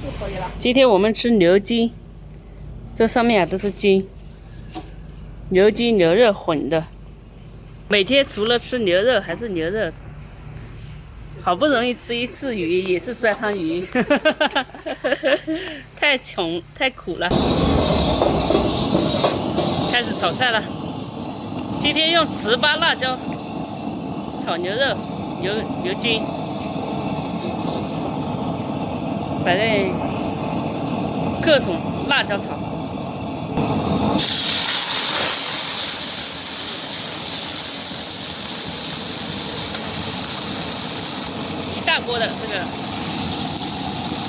就可以了。今天我们吃牛筋，这上面啊都是筋，牛筋牛肉混的。每天除了吃牛肉还是牛肉，好不容易吃一次鱼也是酸汤鱼，太穷太苦了。开始炒菜了，今天用糍粑辣椒炒牛肉、牛筋，反正各种辣椒炒。一大锅的这个，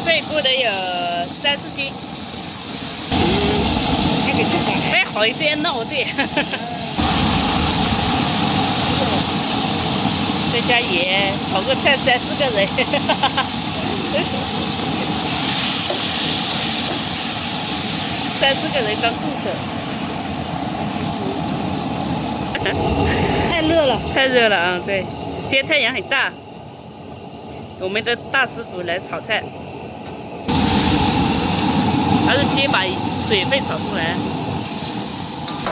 这一锅得有3、4斤。还好一点闹点。再加盐，炒个菜3、4个人。3、4个人当助手。太热了，太热了啊！对，今天太阳很大。我们的大师傅来炒菜，还是先把水分炒出来。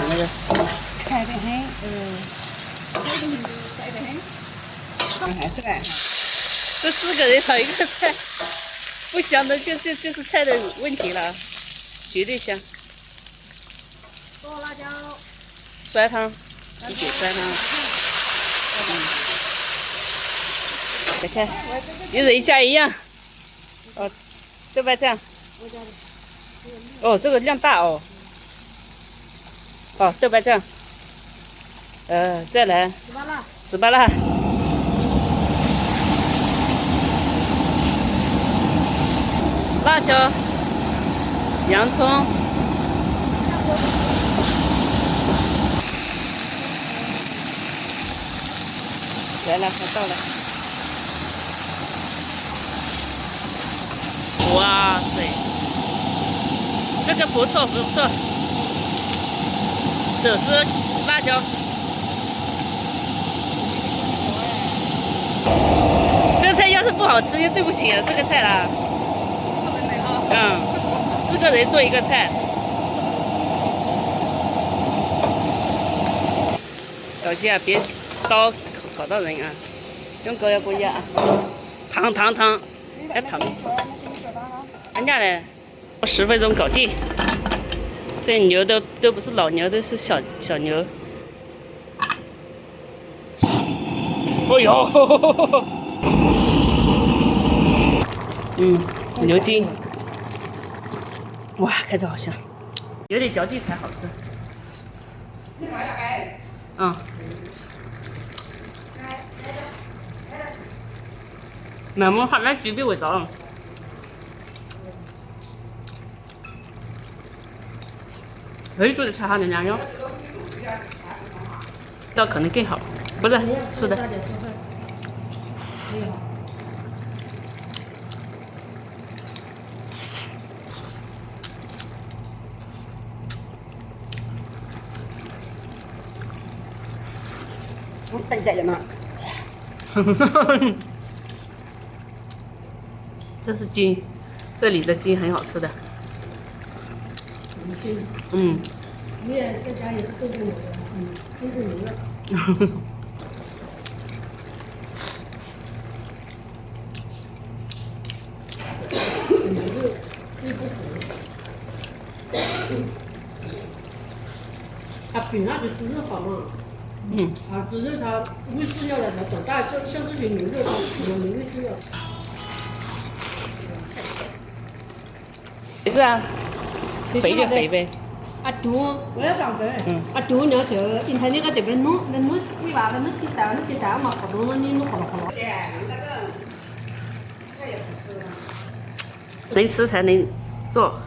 那个开得很，开得很，还是来。这4个人炒一个菜，不香的就是菜的问题了，绝对香。做辣椒，酸汤，一点酸汤。你看，一人加一样。哦，豆瓣酱。哦，这个量大哦。好，豆瓣酱。再来。糍粑辣。辣椒，洋葱。来了，快到了。哇塞，这个不错不错，手撕辣椒。这菜要是不好吃，就对不起了这个菜啦。4个人做一个菜。小心啊，别刀烤到人啊！用高压锅压啊！糖，还糖。按下来，10分钟搞定。这牛都不是老牛，都是小牛。哦呦！牛筋。哇，看着好香，有点嚼劲才好吃。嗱，我客咧煮邊會講？做的菜好凉哟，那可能更好。不是，是的。我等下嘛。这是筋，这里的筋很好吃的。筋。你也在家也是做过牛的，都是牛肉。牛肉最不苦。它饼那就猪肉好嘛。猪肉它喂饲料的，它长大像这些牛肉，它有喂饲料。没事啊，肥就肥呗。我要放肥。你要就今天你搁这边弄，你娃娃弄起蛋嘛，好多你弄好了。能吃才能做。